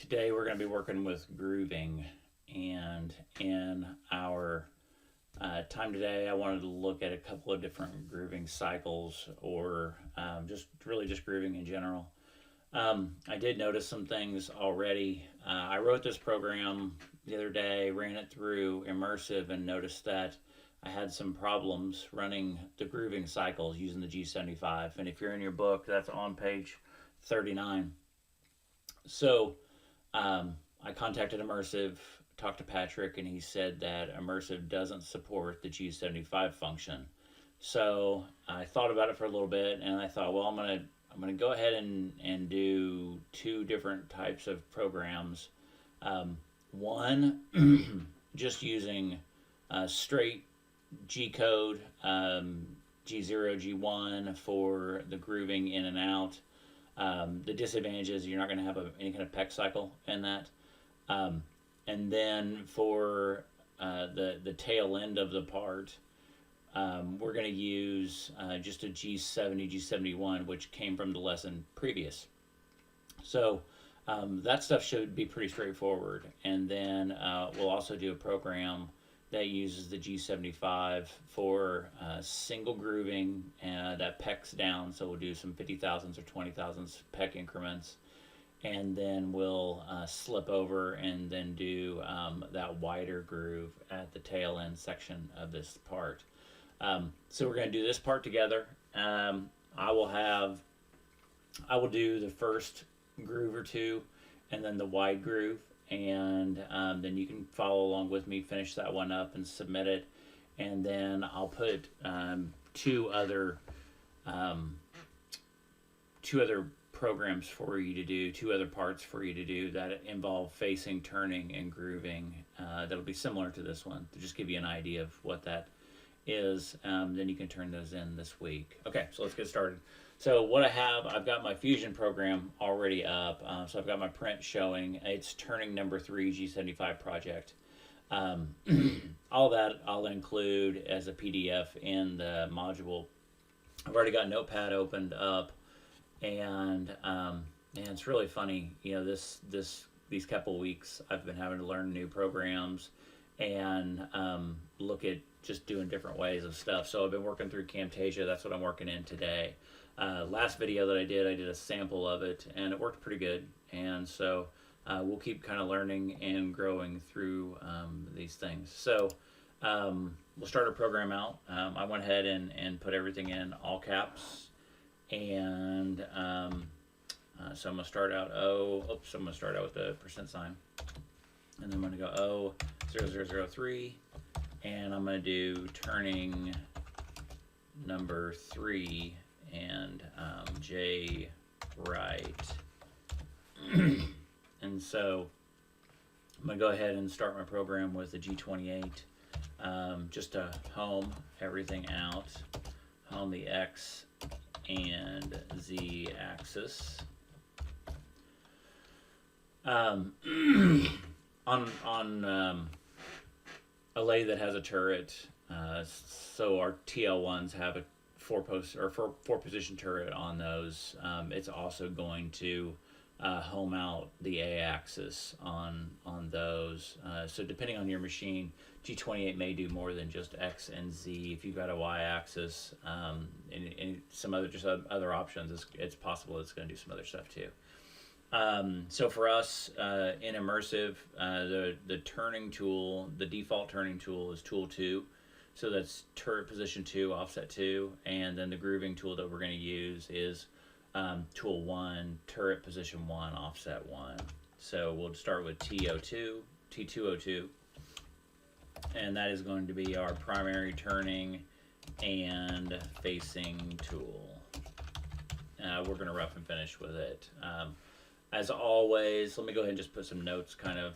Today we're going to be working with grooving, and in our time today I wanted to look at a couple of different grooving cycles, or just grooving in general. I did notice some things already. I wrote this program the other day, ran it through Immersive, and noticed that I had some problems running the grooving cycles using the G75. And if you're in your book, that's on page 39. So I contacted Immersive, talked to Patrick, and he said that Immersive doesn't support the G75 function. So I thought about it for a little bit, and I thought, well, I'm gonna go ahead and do two different types of programs. One, just using straight G code, G0, G1 for the grooving in and out. The disadvantage is you're not going to have any kind of PEC cycle in that. And then for the tail end of the part, we're going to use just a G70, G71, which came from the lesson previous. So that stuff should be pretty straightforward. And then we'll also do a program that uses the G75 for single grooving that pecs down. So we'll do some 50 thousandths or 20 thousandths peck increments. And then we'll slip over and then do that wider groove at the tail end section of this part. So we're going to do this part together. I will do the first groove or two, and then the wide groove, and then you can follow along with me, finish that one up and submit it. And then I'll put two other programs for you to do, two other parts for you to do that involve facing, turning, and grooving. That'll be similar to this one, to just give you an idea of what that is. Then you can turn those in this week. Okay, so let's get started. So what I've got my Fusion program already up. So I've got my print showing. It's turning number 3 G75 project. All that I'll include as a PDF in the module. I've already got Notepad opened up, and it's really funny. You know, these couple weeks I've been having to learn new programs and look at just doing different ways of stuff. So I've been working through Camtasia. That's what I'm working in today. Last video that I did a sample of it, and it worked pretty good. And so we'll keep kind of learning and growing through these things. So we'll start our program out. I went ahead and put everything in all caps. And so I'm going to start out I'm going to start out with the %sign. And then I'm going to go 0003. And I'm going to do turning number 3 and J right. And so I'm going to go ahead and start my program with the G28, just to home everything out, home the X and Z axis. On a lathe that has a turret, so our TL1s have a four position turret on those. It's also going to home out the A axis on those. So depending on your machine, G28 may do more than just X and Z. If you've got a Y axis and some other options, it's possible it's going to do some other stuff too. So for us in Immersive, the turning tool, the default turning tool is tool 2. So that's turret position 2, offset 2, and then the grooving tool that we're going to use is tool 1, turret position 1, offset 1. So we'll start with T202, and that is going to be our primary turning and facing tool. We're going to rough and finish with it. As always, let me go ahead and just put some notes kind of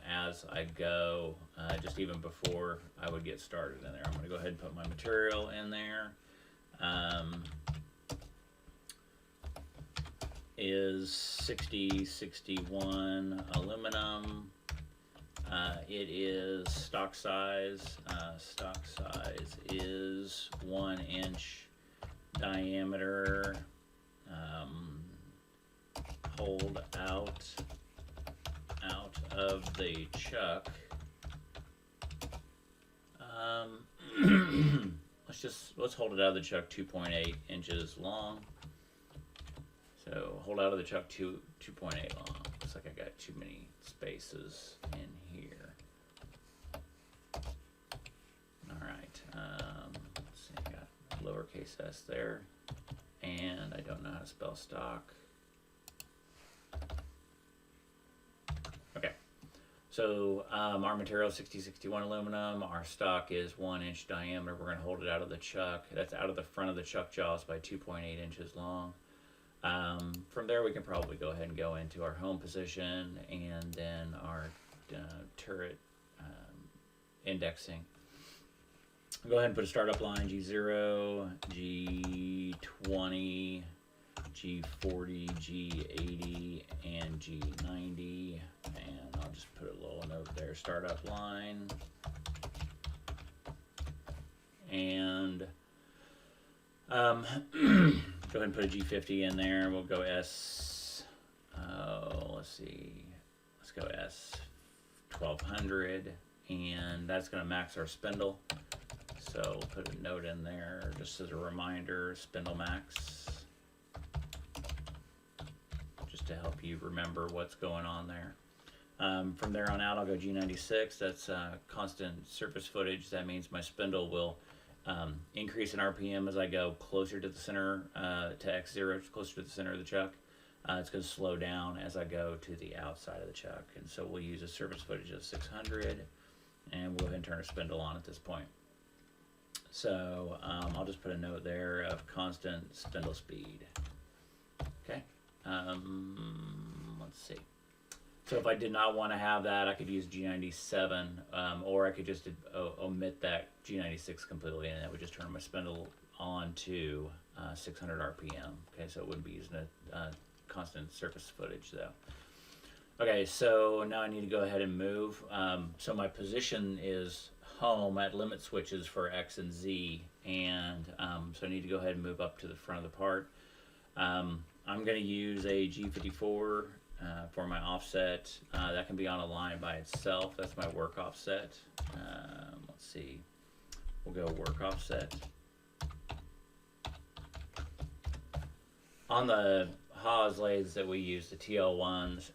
as I go, just even before I would get started in there. I'm going to go ahead and put my material in there. Is 6061 aluminum. It is stock size. Stock size is 1 inch diameter. Hold out of the chuck. Let's hold it out of the chuck 2.8 inches long. So hold out of the chuck 2.8 long. Looks like I got too many spaces in here. All right. Let's see. I got lowercase s there, and I don't know how to spell stock. Okay. So our material is 6061 aluminum. Our stock is 1 inch diameter. We're going to hold it out of the chuck. That's out of the front of the chuck jaws by 2.8 inches long. From there, we can probably go ahead and go into our home position and then our turret indexing. Go ahead and put a startup line: G0, G20, G40, G80, and G90. And I'll just put a little note there: startup line. And go ahead and put a G50 in there. We'll go S. Let's see. Let's go S1200, and that's going to max our spindle. So put a note in there just as a reminder: spindle max, just to help you remember what's going on there. From there on out, I'll go G96. That's constant surface footage. That means my spindle will increase in RPM as I go closer to the center, to X0, closer to the center of the chuck. It's going to slow down as I go to the outside of the chuck. And so we'll use a surface footage of 600, and we'll go ahead and turn our spindle on at this point. So I'll just put a note there of constant spindle speed. Okay. Let's see. So if I did not want to have that, I could use G97, or I could just omit that G96 completely, and that would just turn my spindle on to 600 RPM. Okay, so it wouldn't be using a constant surface footage though. Okay, so now I need to go ahead and move. So my position is home at limit switches for X and Z, and so I need to go ahead and move up to the front of the part. I'm going to use a G54 for my offset. That can be on a line by itself. That's my work offset. Let's see. We'll go work offset. On the Haas lathes that we use, the TL1s,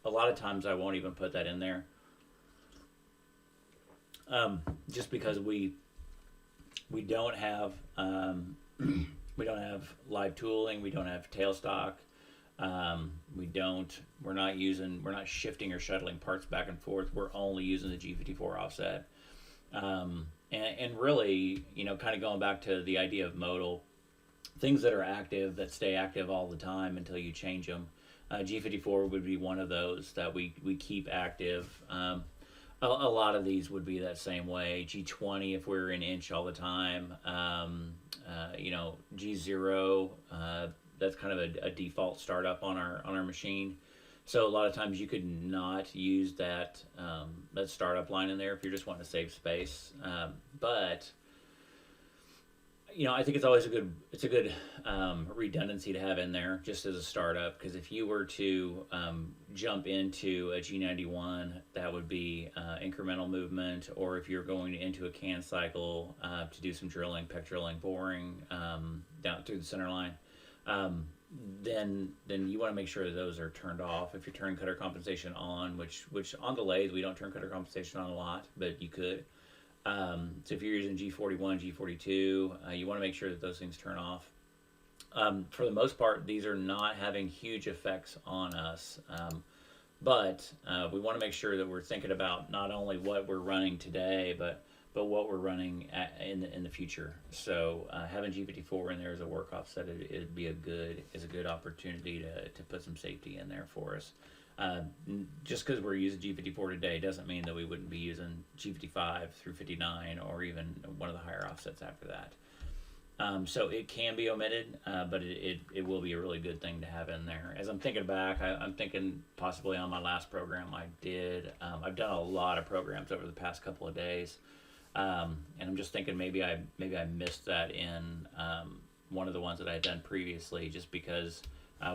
a lot of times I won't even put that in there. Just because we don't have we don't have live tooling, we don't have tailstock, we're not shifting or shuttling parts back and forth. We're only using the G54 offset. And really, you know, kind of going back to the idea of modal, things that are active, that stay active all the time until you change them. G54 would be one of those that we keep active. A lot of these would be that same way. G20 if we're in inch all the time. You know, G0, that's kind of a default startup on our machine. So a lot of times you could not use that startup line in there if you're just wanting to save space. But you know, I think it's always a good redundancy to have in there just as a startup, because if you were to jump into a G91, that would be incremental movement, or if you're going into a can cycle to do some drilling, peck drilling, boring down through the center line, then you want to make sure that those are turned off. If you're turning cutter compensation on, which on the lathe we don't turn cutter compensation on a lot, but you could. So if you're using G41, G42, you want to make sure that those things turn off. For the most part, these are not having huge effects on us, but we want to make sure that we're thinking about not only what we're running today, but what we're running in the future. So having G54 in there as a work offset, it'd be a good opportunity to put some safety in there for us. Just because we're using G54 today doesn't mean that we wouldn't be using G55 through 59 or even one of the higher offsets after that. So it can be omitted, but it will be a really good thing to have in there. As I'm thinking back, I'm thinking possibly on my last program I did. I've done a lot of programs over the past couple of days, and I'm just thinking maybe I missed that in one of the ones that I had done previously, just because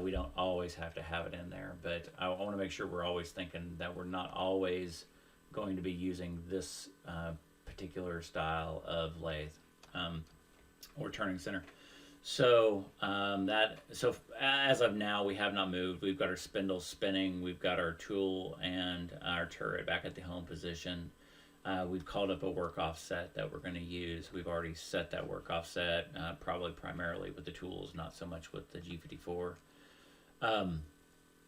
We don't always have to have it in there, but I want to make sure we're always thinking that we're not always going to be using this particular style of lathe or turning center. So as of now, we have not moved. We've got our spindle spinning. We've got our tool and our turret back at the home position. We've called up a work offset that we're going to use. We've already set that work offset, probably primarily with the tools, not so much with the G54.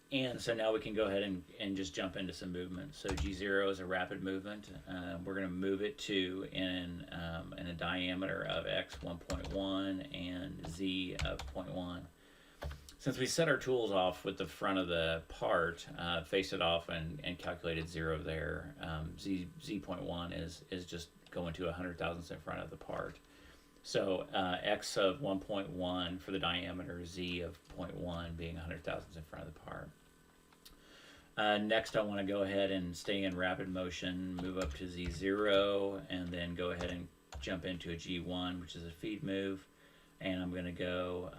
And so now we can go ahead and just jump into some movement. So G0 is a rapid movement. We're going to move it to in a diameter of X 1.1 and Z of 0.1. Since we set our tools off with the front of the part, faced it off and calculated 0 there, Z.1 is just going to 100 thousandths in front of the part. So X of 1.1 for the diameter, Z of 0.1 being 100 thousandths in front of the part. Next, I want to go ahead and stay in rapid motion, move up to Z0, and then go ahead and jump into a G1, which is a feed move. And I'm going to go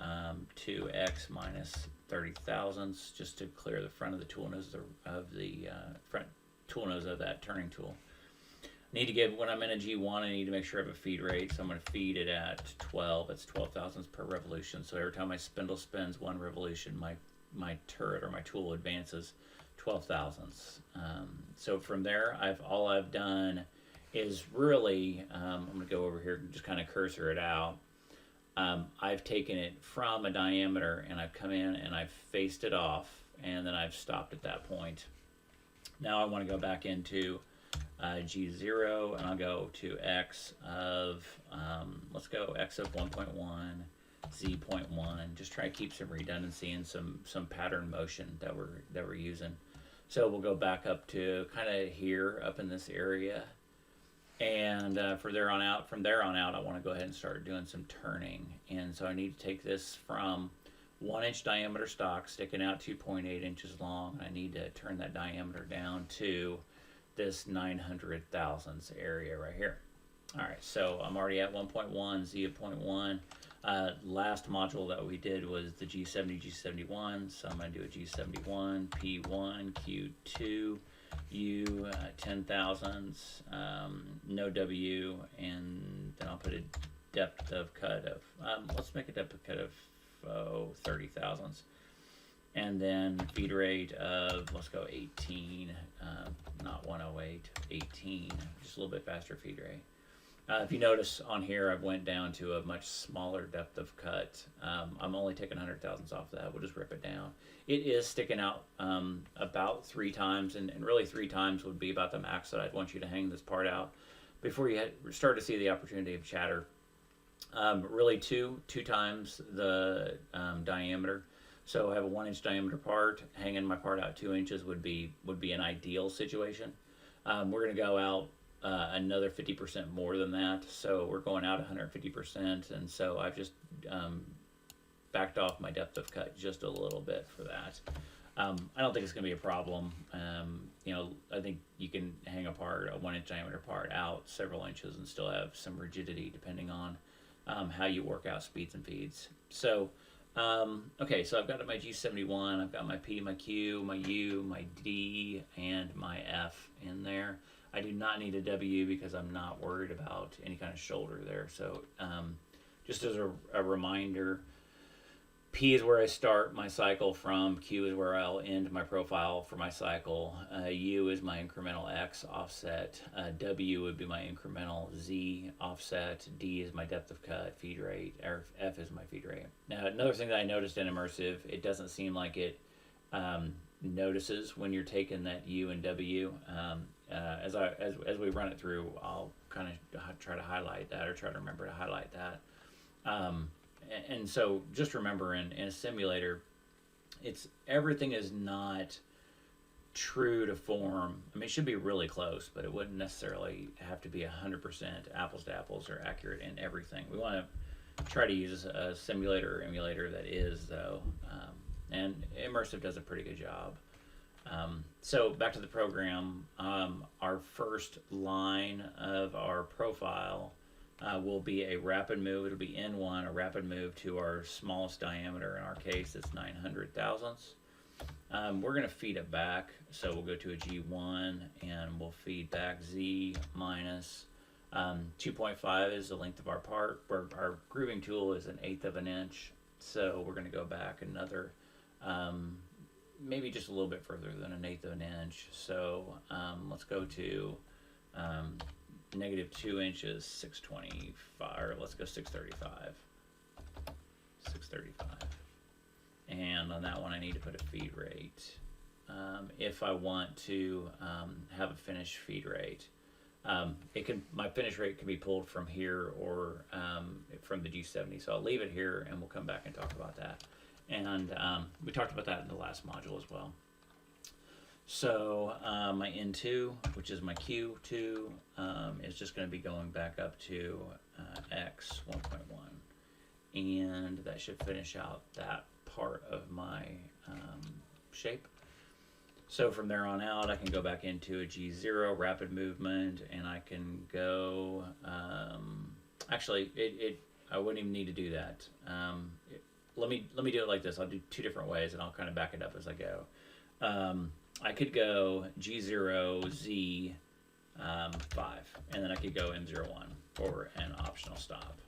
to X minus 30 thousandths just to clear the front of the tool nose of the front tool nose of that turning tool. Need to give, when I'm in a G1, I need to make sure I have a feed rate. So I'm going to feed it at 12. It's 12 thousandths per revolution. So every time my spindle spins one revolution, my turret or my tool advances 12 thousandths. So from there, all I've done is really, I'm going to go over here and just kind of cursor it out. I've taken it from a diameter and I've come in and I've faced it off and then I've stopped at that point. Now I want to go back into G0 and I'll go to X of, let's go X of 1.1, Z.1, just try to keep some redundancy and some pattern motion that we're using. So we'll go back up to kind of here, up in this area. And from there on out, I want to go ahead and start doing some turning. And so I need to take this from 1 inch diameter stock, sticking out 2.8 inches long. I need to turn that diameter down to this 900 thousandths area right here. All right, so I'm already at 1.1, Z of 0.1. Last module that we did was the G70, G71. So I'm going to do a G71, P1, Q2. U 10 thousandths, no W, and then I'll put a depth of cut of, let's make a depth of cut of 30 thousandths. And then feed rate of, let's go 18, not 108, 18, just a little bit faster feed rate. If you notice on here, I've went down to a much smaller depth of cut. I'm only taking 100 thousandths off that. We'll just rip it down. It is sticking out about 3 times, and really 3 times would be about the max that I'd want you to hang this part out before you start to see the opportunity of chatter. Really two times the diameter. So I have a 1 inch diameter part. Hanging my part out 2 inches would be an ideal situation. We're going to go out another 50% more than that, so we're going out 150%, and so I've just backed off my depth of cut just a little bit for that. I don't think it's going to be a problem. You know, I think you can hang a 1 inch diameter part out several inches and still have some rigidity depending on how you work out speeds and feeds. So okay, so I've got my G71, I've got my P, my Q, my U, my D, and my F in there. I do not need a W because I'm not worried about any kind of shoulder there. So just as a reminder, P is where I start my cycle from, Q is where I'll end my profile for my cycle, U is my incremental X offset, W would be my incremental Z offset, D is my depth of cut, feed rate, or F is my feed rate. Now another thing that I noticed in immersive, it doesn't seem like it notices when you're taking that U and W. As we run it through, I'll kind of try to highlight that or try to remember to highlight that. And so just remember in a simulator, everything is not true to form. I mean, it should be really close, but it wouldn't necessarily have to be 100% apples to apples or accurate in everything. We want to try to use a simulator or emulator that is, though, and Immersive does a pretty good job. So back to the program, our first line of our profile will be a rapid move. It'll be N1, a rapid move to our smallest diameter. In our case, it's 900 thousandths. We're going to feed it back, so we'll go to a G1 and we'll feed back Z minus 2.5 is the length of our part. Our grooving tool is 1/8 of an inch, so we're going to go back another, maybe just a little bit further than 1/8 of an inch. So let's go to -2 inches, 625, or let's go 635. 635. And on that one, I need to put a feed rate. If I want to have a finished feed rate, my finish rate can be pulled from here or from the G70. So I'll leave it here, and we'll come back and talk about that. And we talked about that in the last module as well. So my N2, which is my Q2, is just going to be going back up to X 1.1, and that should finish out that part of my shape. So from there on out, I can go back into a G0 rapid movement, and I can go. Actually, I wouldn't even need to do that. Let me do it like this. I'll do two different ways, and I'll kind of back it up as I go. I could go G0 Z 5, and then I could go M01 for an optional stop.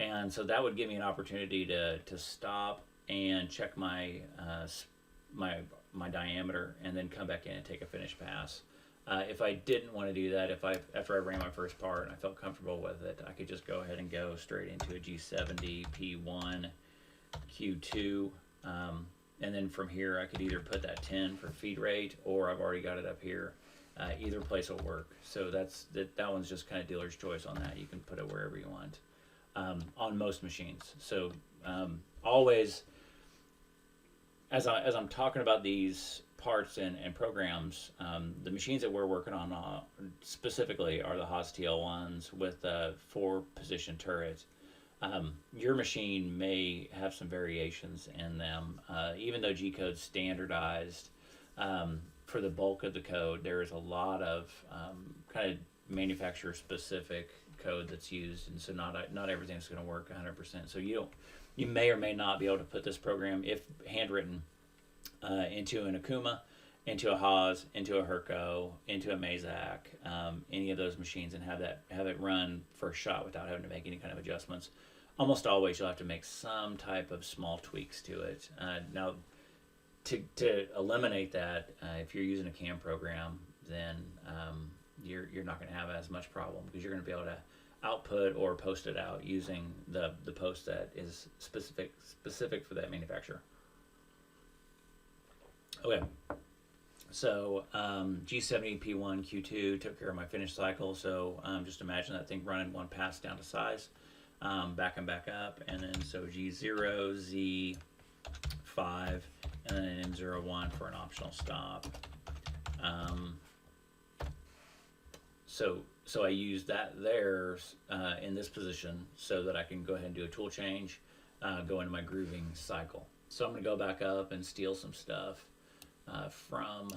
And so that would give me an opportunity to stop and check my my diameter, and then come back in and take a finish pass. If I didn't want to do that, after I ran my first part and I felt comfortable with it, I could just go ahead and go straight into a G70 P1 Q2, and then from here I could either put that 10 for feed rate, or I've already got it up here. Either place will work. So that one's just kind of dealer's choice on that. You can put it wherever you want on most machines. So always, as I'm talking about these parts and programs, the machines that we're working on specifically are the Haas TL1s with a 4-position turret. Your machine may have some variations in them. Even though G-code's standardized for the bulk of the code, there's a lot of kind of manufacturer-specific code that's used, and so not everything's going to work 100%. So you may or may not be able to put this program, if handwritten, into an Akuma, into a Haas, into a Herco, into a Mazak, any of those machines, and have it run first shot without having to make any kind of adjustments. Almost always you'll have to make some type of small tweaks to it. Now, to eliminate that, if you're using a CAM program, then you're not going to have as much problem, because you're going to be able to output or post it out using the post that is specific for that manufacturer. Okay, so G70 P1 Q2 took care of my finish cycle. So just imagine that thing running one pass down to size, back and back up, and then so G0 Z 5, and then an M01 for an optional stop. So I use that there in this position so that I can go ahead and do a tool change, go into my grooving cycle. So I'm going to go back up and steal some stuff from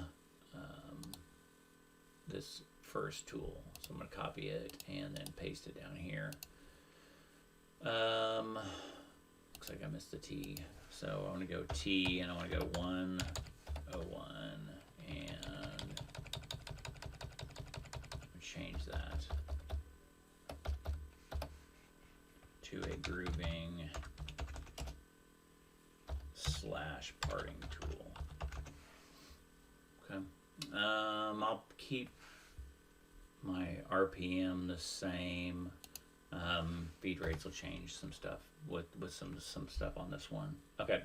this first tool. So I'm going to copy it and then paste it down here. Looks like I missed the T. So I want to go T, and I want to go 101, and change that to a grooving / parting tool. Okay. I'll keep my RPM the same. Feed rates will change some stuff with some stuff on this one. Okay.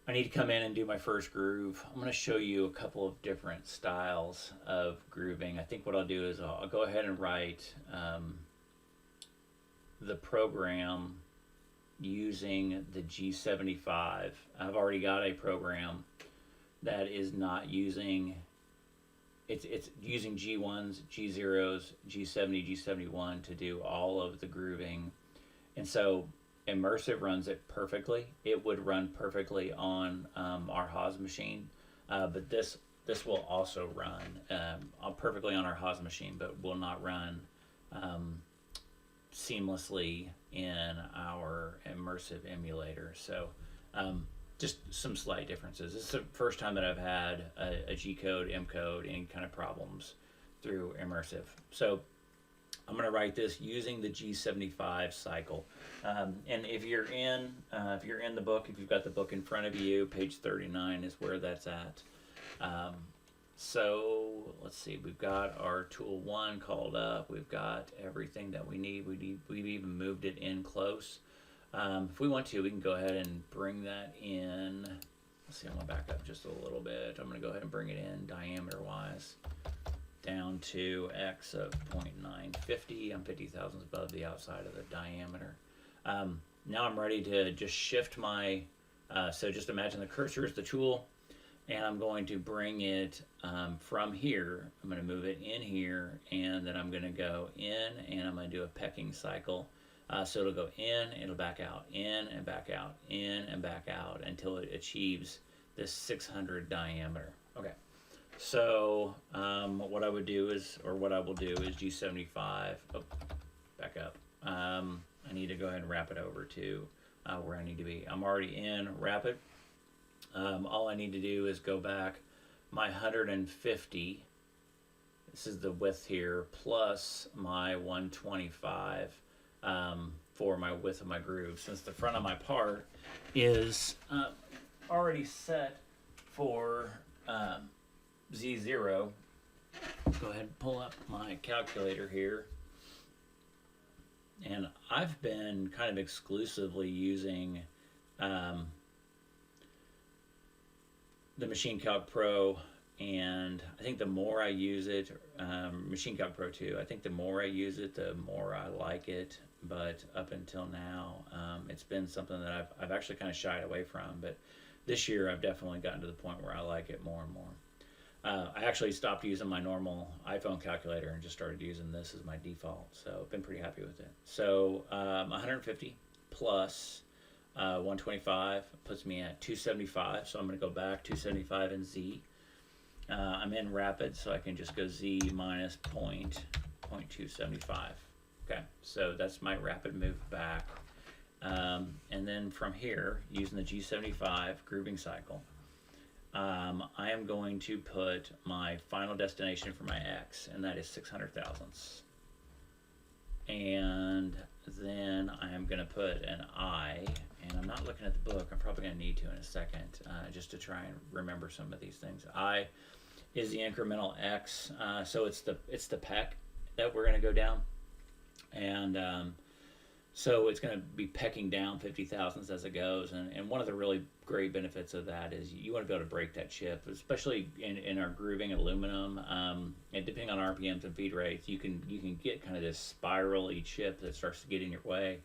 I need to come in and do my first groove. I'm going to show you a couple of different styles of grooving. I think what I'll do is I'll go ahead and write the program using the G75. I've already got a program that is not using, it's using G1s, G0s, G70, G71 to do all of the grooving. And so Immersive runs it perfectly. It would run perfectly on our Haas machine, but this this will also run perfectly on our Haas machine, but will not run seamlessly in our immersive emulator. So just some slight differences. This is the first time that I've had a G code, M code, any kind of problems through immersive. So I'm going to write this using the G75 cycle. And if you're in the book, if you've got the book in front of you, page 39 is where that's at. So let's see, we've got our tool 1 called up. We've got everything that we need. We've even moved it in close. If we want to, we can go ahead and bring that in. Let's see, I'm going to back up just a little bit. I'm going to go ahead and bring it in diameter-wise down to X of 0.950. I'm 50 thousandths above the outside of the diameter. Now I'm ready to just shift my, so just imagine the cursor is the tool, and I'm going to bring it from here. I'm going to move it in here, and then I'm going to go in, and I'm going to do a pecking cycle. So it'll go in, it'll back out, in and back out, in and back out until it achieves this 600 diameter. Okay. So what I will do is G75, back up. I need to go ahead and wrap it over to where I need to be. I'm already in rapid. All I need to do is go back my 150. This is the width here, plus my 125 for my width of my groove. Since the front of my part is already set for Z0, go ahead and pull up my calculator here. And I've been kind of exclusively using the Machine Calc Pro, and I think the more I use it, Machine Calc Pro 2, I think the more I use it, the more I like it. But up until now, it's been something that I've actually kind of shied away from. But this year, I've definitely gotten to the point where I like it more and more. I actually stopped using my normal iPhone calculator and just started using this as my default. So I've been pretty happy with it. So 150 plus 125 puts me at 275. So I'm going to go back 275 in Z. I'm in rapid, so I can just go Z minus 0.275. Okay, so that's my rapid move back. And then from here, using the G75 grooving cycle, I am going to put my final destination for my X, and that is 600 thousandths. And then I am going to put an I, and I'm not looking at the book. I'm probably going to need to in a second, just to try and remember some of these things. I is the incremental X, so it's the peck that we're going to go down, and so it's going to be pecking down 50 thousandths as it goes. And one of the really great benefits of that is you want to be able to break that chip, especially in our grooving aluminum. And depending on RPMs and feed rates, you can get kind of this spirally chip that starts to get in your way.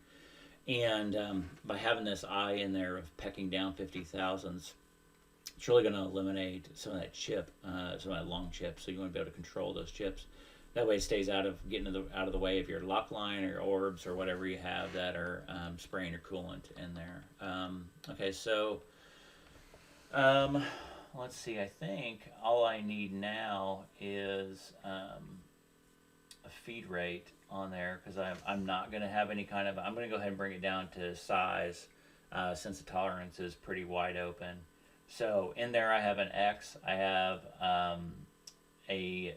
And by having this eye in there of pecking down 50 thousandths, it's really going to eliminate some of that chip, some of that long chip. So you want to be able to control those chips. That way it stays out of out of the way of your lock line or your orbs or whatever you have that are spraying your coolant in there. Okay, so let's see. I think all I need now is a feed rate on there, because I'm not going to have any kind of. I'm going to go ahead and bring it down to size since the tolerance is pretty wide open. So in there I have an X. I have a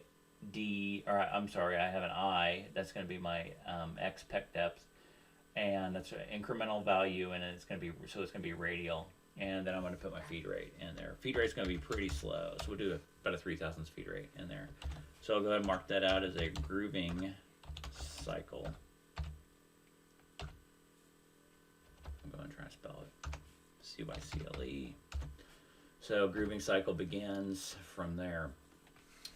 D, or I'm sorry, I have an I. That's going to be my X pec depth, and that's an incremental value, and it's going to be radial. And then I'm going to put my feed rate in there. Feed rate's going to be pretty slow, so we'll do about a 3,000ths feed rate in there. So I'll go ahead and mark that out as a grooving cycle. I'm going to try and spell it. CYCLE. So grooving cycle begins from there.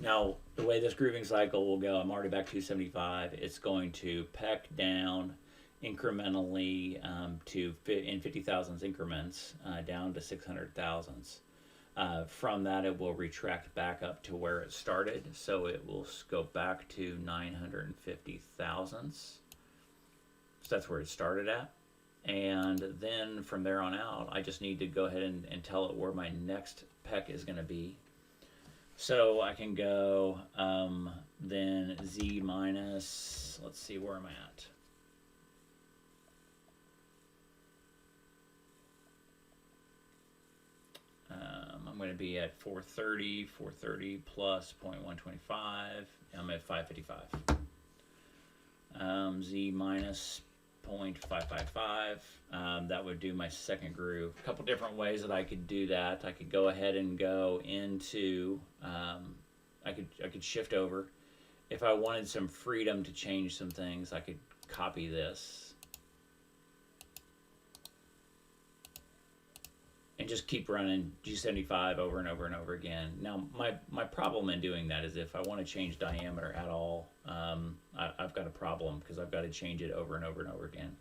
Now, the way this grooving cycle will go, I'm already back 275. It's going to peck down incrementally in 50 thousandths increments down to 600 thousandths. From that, it will retract back up to where it started. So it will go back to 950 thousandths. So that's where it started at. And then from there on out, I just need to go ahead and tell it where my next peck is going to be. So I can go then Z minus, let's see where I'm at. I'm going to be at 430 plus 0.125. I'm at 555. Z minus 0.555. That would do my second groove. A couple different ways that I could do that. I could go ahead and go into, I could shift over. If I wanted some freedom to change some things, I could copy this and just keep running G75 over and over and over again. Now, my problem in doing that is if I want to change diameter at all, I've got a problem because I've got to change it over and over and over again.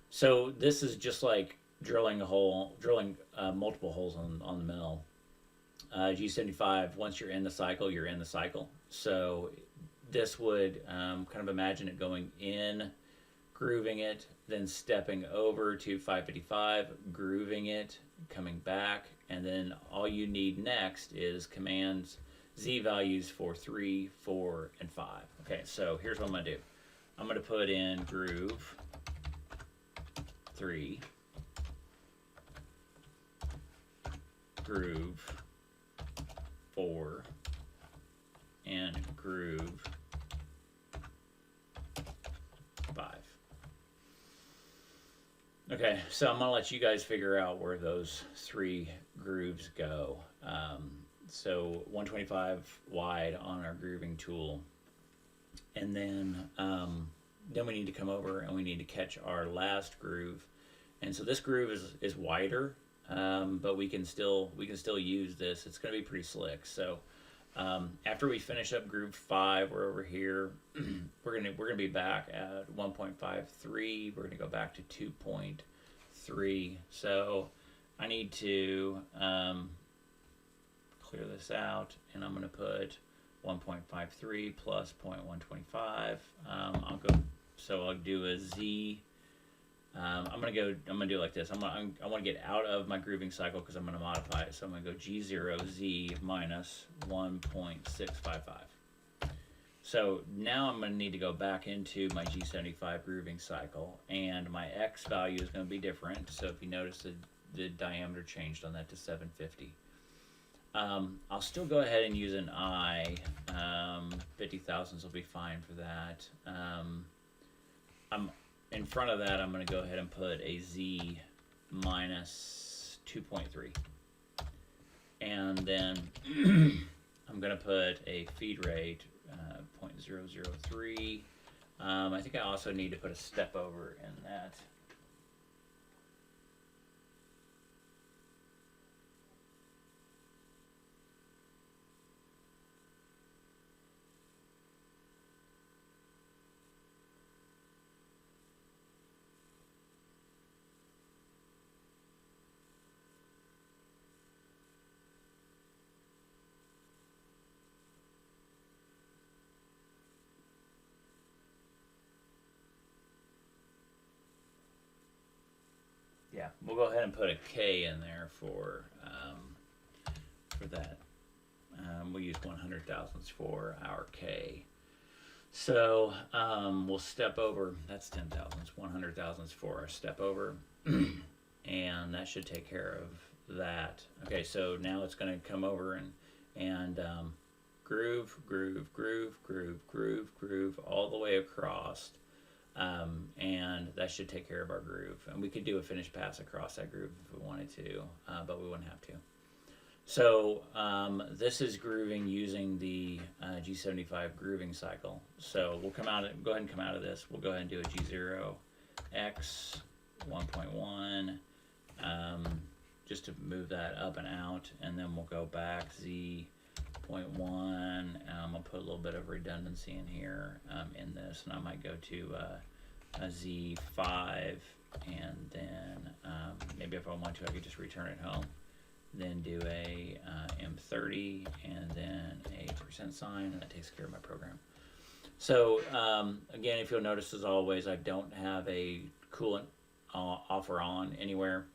So this is just like drilling multiple holes on the mill. G75, once you're in the cycle, you're in the cycle. So this would kind of imagine it going in, grooving it, then stepping over to 555, grooving it, coming back, and then all you need next is commands Z values for 3, 4, and 5. Okay, so here's what I'm going to do. I'm going to put in groove 3, groove 4, and groove 5. Okay, so I'm going to let you guys figure out where those 3 grooves go. So 125 wide on our grooving tool. And then we need to come over and we need to catch our last groove. And so this groove is wider, but we can still use this. It's going to be pretty slick. So after we finish up groove 5, we're over here. we're gonna be back at 1.53. We're gonna go back to 2.3. So I need to clear this out, and I'm gonna put 1.53 plus 0.125. I'll go. So I'll do a Z. I'm gonna do it like this. I want to get out of my grooving cycle because I'm gonna modify it. So I'm gonna go G0 Z minus 1.655. So now I'm gonna need to go back into my G75 grooving cycle, and my X value is gonna be different. So if you notice the diameter changed on that to 750. I'll still go ahead and use an I. 50 thousandths will be fine for that. In front of that, I'm going to go ahead and put a Z minus 2.3. And then I'm going to put a feed rate 0.003. I think I also need to put a step over in that. Yeah, we'll go ahead and put a K in there for that. We'll use 100 thousandths for our K. So we'll step over. That's 10 thousandths. 100 thousandths for our step over, and that should take care of that. Okay, so now it's going to come over and groove, groove, groove, groove, groove, groove all the way across. And that should take care of our groove. And we could do a finish pass across that groove if we wanted to, but we wouldn't have to. So this is grooving using the G75 grooving cycle. So we'll go ahead and come out of this. We'll go ahead and do a G0 X 1.1 just to move that up and out, and then we'll go back Z 0.1. I'll put a little bit of redundancy in here in this, and I might go to a Z5, and then maybe if I want to, I could just return it home. Then do a M30, and then a % sign, and that takes care of my program. So again, if you'll notice, as always, I don't have a coolant off or on anywhere,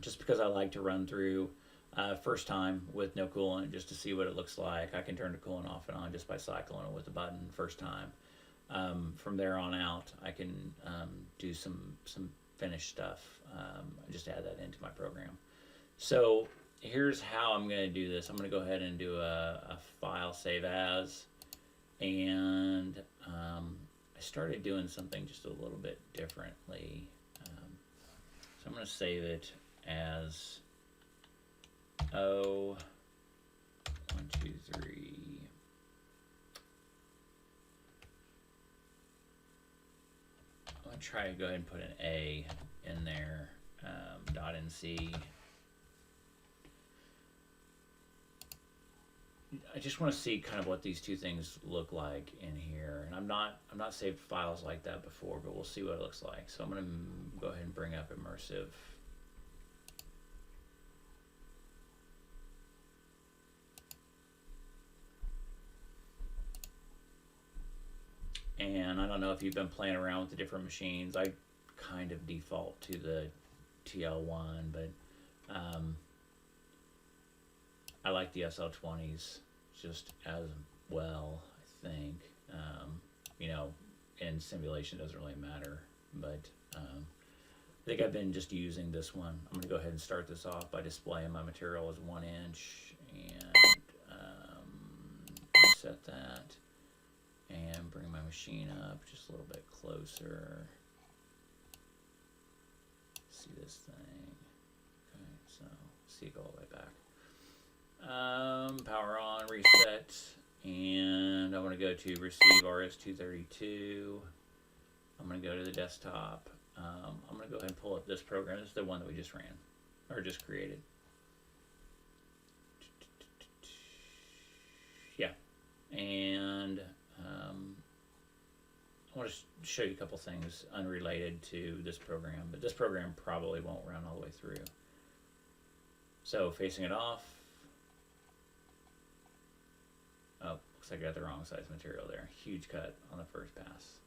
just because I like to run through first time with no coolant, just to see what it looks like. I can turn the coolant off and on just by cycling it with a button first time. From there on out, I can do some finished stuff. Just add that into my program. So here's how I'm going to do this. I'm going to go ahead and do a file save as, and I started doing something just a little bit differently. So I'm going to save it as O 1 2 3. I'm going to try to go ahead and put an A in there, .nc. I just want to see kind of what these two things look like in here, and I'm not saved files like that before, but we'll see what it looks like. So I'm going to go ahead and bring up immersive. And I don't know if you've been playing around with the different machines. I kind of default to the TL1, but I like the SL20s just as well, I think. You know, in simulation doesn't really matter, but I think I've been just using this one. I'm going to go ahead and start this off by displaying my material as 1 inch and set that and bring my machine up just a little bit closer. See this thing. Okay, so see it go all the way back. Power on, reset, and I want to go to receive RS-232. I'm going to go to the desktop. I'm going to go ahead and pull up this program. This is the one that we just ran, or just created. Yeah, and I want to show you a couple things unrelated to this program, but this program probably won't run all the way through. So facing it off. Oh, looks like I got the wrong size material there. Huge cut on the first pass.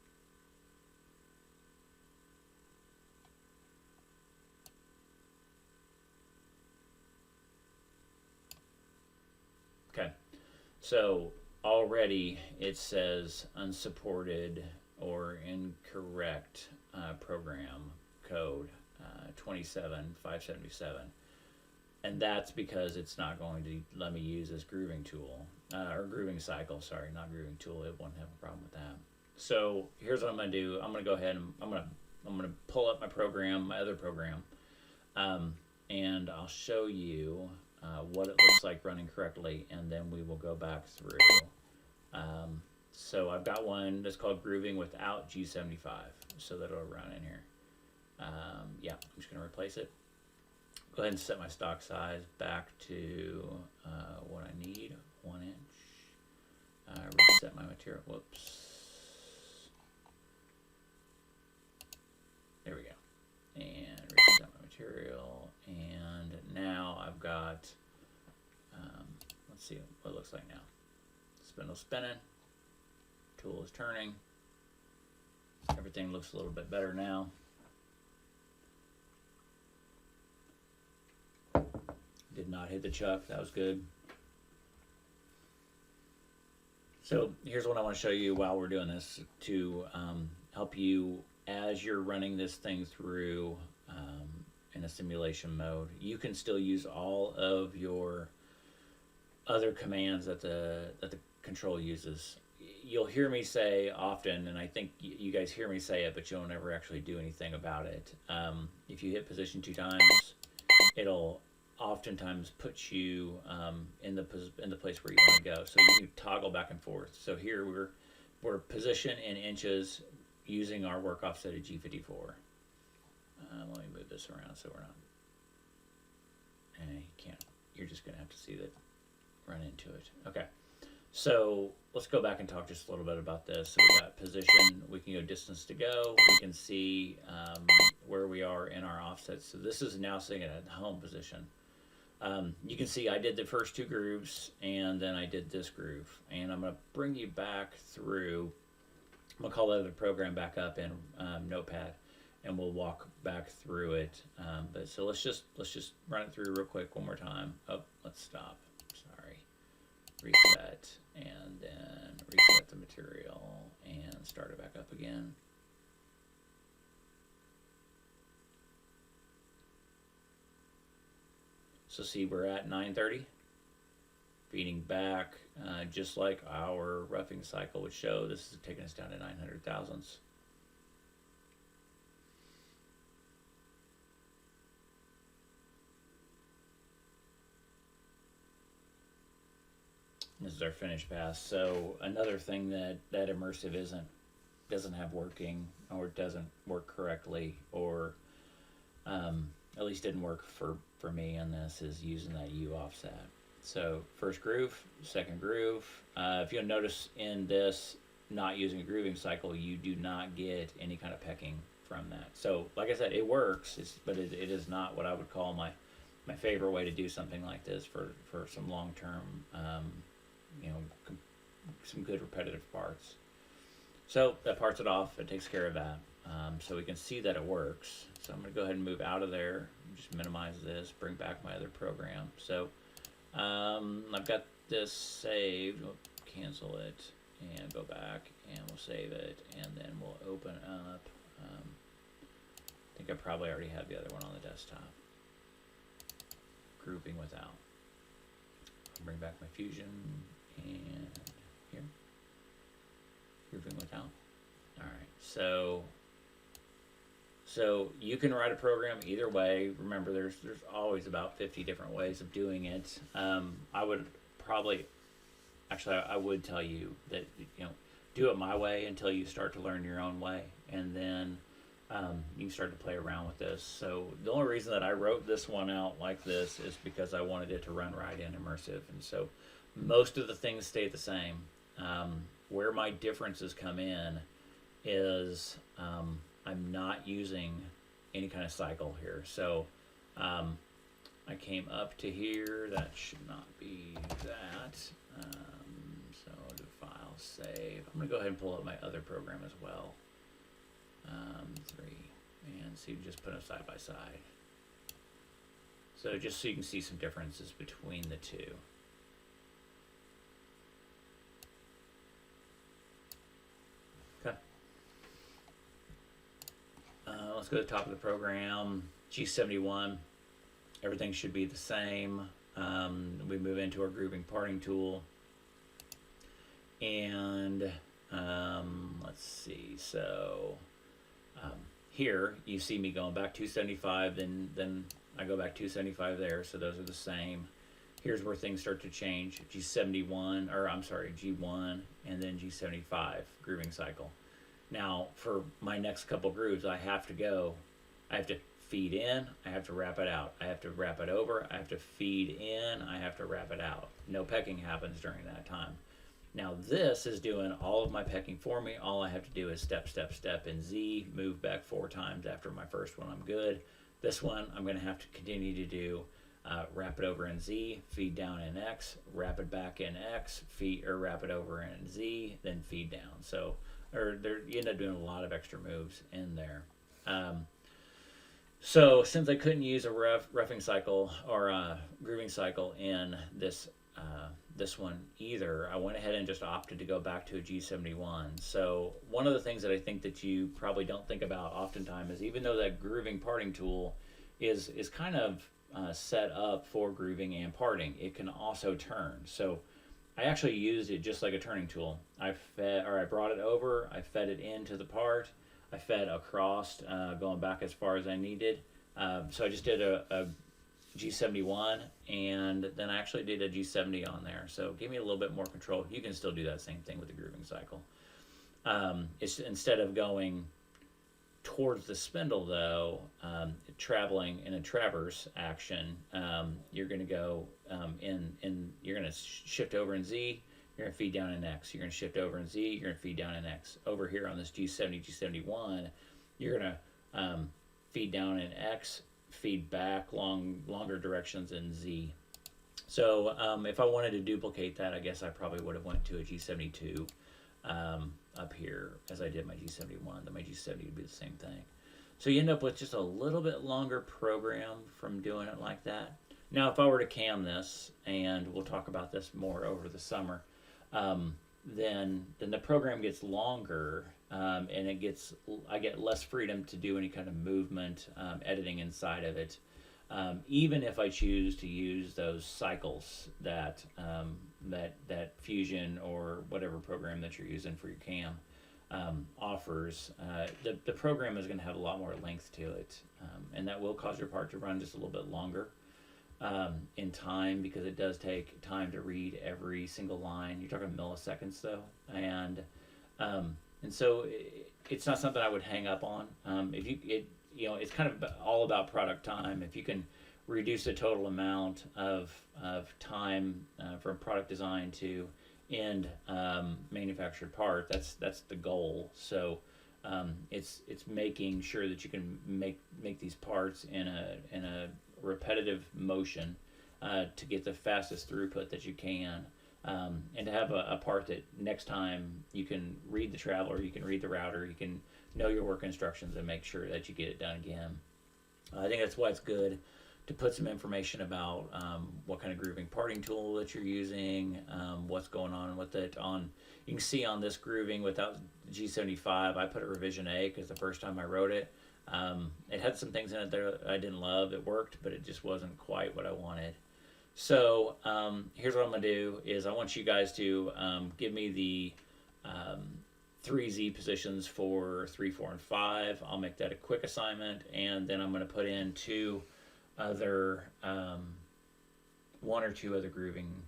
Okay, so already it says unsupported or incorrect program code 27577. And that's because it's not going to let me use this grooving tool, or grooving cycle, sorry, not grooving tool. It won't have a problem with that. So here's what I'm going to do. I'm going to go ahead and I'm going to pull up my program, my other program, and I'll show you what it looks like running correctly, and then we will go back through. So I've got one that's called Grroving without G75, so that it'll run in here. Yeah, I'm just going to replace it. Go ahead and set my stock size back to what I need, 1 inch. Reset my material. Whoops. There we go. And reset my material. And now I've got, let's see what it looks like now. Spindle spinning. Tool is turning. Everything looks a little bit better now. Did not hit the chuck. That was good. So here's what I want to show you while we're doing this to help you as you're running this thing through in a simulation mode. You can still use all of your other commands that the control uses. You'll hear me say often, and I think you guys hear me say it, but you'll never actually do anything about it. If you hit position 2 times, it'll oftentimes put you in the place where you want to go. So you can toggle back and forth. So here we're positioned in inches using our work offset at G54. Let me move this around so we're not. You can't. You're just gonna have to see that. Run into it. Okay. So let's go back and talk just a little bit about this. So we got position. We can go distance to go. We can see where we are in our offsets. So this is now sitting at a home position. You can see I did the first 2 grooves, and then I did this groove. And I'm going to bring you back through. I'm going to call that the program back up in Notepad. and we'll walk back through it. But so let's just run it through real quick one more time. Oh, let's stop. Sorry. Reset, and then reset the material and start it back up again. So see, we're at 930, feeding back, just like our roughing cycle would show. This is taking us down to 900 thousandths. This is our finish pass. So another thing that immersive doesn't have working, or doesn't work correctly, or at least didn't work for me on this, is using that U offset. So first groove, second groove. If you'll notice in this, not using a grooving cycle, you do not get any kind of pecking from that. So like I said, it works, but it is not what I would call my favorite way to do something like this for some long-term, some good repetitive parts. So that parts it off, it takes care of that. So we can see that it works. So I'm going to go ahead and move out of there, just minimize this, bring back my other program. So I've got this saved. We'll cancel it and go back, and we'll save it, and then we'll open up. I think I probably already have the other one on the desktop. Grouping without. I'll bring back my Fusion, and here. Grouping without. All right, so you can write a program either way. Remember, there's always about 50 different ways of doing it. I would tell you that, do it my way until you start to learn your own way, and then you can start to play around with this. So the only reason that I wrote this one out like this is because I wanted it to run right in immersive, and so most of the things stay the same. Where my differences come in is I'm not using any kind of cycle here. So I came up to here. That should not be that. So do file, save. I'm going to go ahead and pull up my other program as well. 3, and see, just put them side by side. So just so you can see some differences between the two. Okay. Let's go to the top of the program. G71. Everything should be the same. We move into our grooving parting tool. And let's see. So here you see me going back 275, then I go back 275 there, so those are the same. Here's where things start to change. G71, or I'm sorry, G1, and then G75 grooving cycle. Now for my next couple grooves, I have to feed in, I have to wrap it out, I have to wrap it over, I have to feed in, I have to wrap it out. No pecking happens during that time. Now this is doing all of my pecking for me. All I have to do is step, step, step in Z, move back 4 times after my first one, I'm good. This one, I'm going to have to continue to do wrap it over in Z, feed down in X, wrap it back in X, wrap it over in Z, then feed down. So, you end up doing a lot of extra moves in there. So since I couldn't use a roughing cycle or a grooving cycle in this one either, I went ahead and just opted to go back to a G71. So one of the things that I think that you probably don't think about oftentimes is, even though that grooving parting tool is kind of set up for grooving and parting, it can also turn. So I actually used it just like a turning tool. I brought it over, I fed it into the part, I fed across, going back as far as I needed. So I just did a G71, and then I actually did a G70 on there. So it gave me a little bit more control. You can still do that same thing with the grooving cycle. It's instead of going towards the spindle though, traveling in a traverse action, you're going to go you're going to shift over in Z, you're going to feed down in X. You're going to shift over in Z, you're going to feed down in X. Over here on this G70, G71, you're going to feed down in X, feed back longer directions in Z. So if I wanted to duplicate that, I guess I probably would have went to a G72 up here as I did my G71. Then my G70 would be the same thing. So you end up with just a little bit longer program from doing it like that. Now, if I were to cam this, and we'll talk about this more over the summer, then the program gets longer, and I get less freedom to do any kind of movement editing inside of it. Even if I choose to use those cycles that Fusion or whatever program that you're using for your cam offers, the program is going to have a lot more length to it, and that will cause your part to run just a little bit longer in time, because it does take time to read every single line. You're talking milliseconds though, and so it's not something I would hang up on. If you it you know It's kind of all about product time. If you can reduce the total amount of time from product design to end manufactured part, that's the goal. So it's making sure that you can make these parts in a repetitive motion to get the fastest throughput that you can, and to have a part that next time you can read the traveler, you can read the router, you can know your work instructions and make sure that you get it done again. I think that's why it's good to put some information about what kind of grooving parting tool that you're using, what's going on with it. You can see on this grooving without G75, I put a revision A because the first time I wrote it, it had some things in it that I didn't love. It worked, but it just wasn't quite what I wanted. So here's what I'm going to do is I want you guys to give me the 3 Z positions for 3, 4, and 5. I'll make that a quick assignment, and then I'm going to put in 1 or 2 other grooving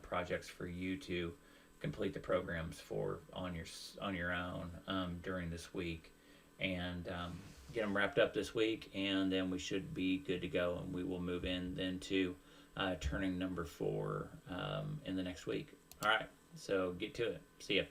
projects for you to complete the programs for on your own during this week, and get them wrapped up this week, and then we should be good to go, and we will move in then to turning number 4 in the next week. All right, so get to it. See ya.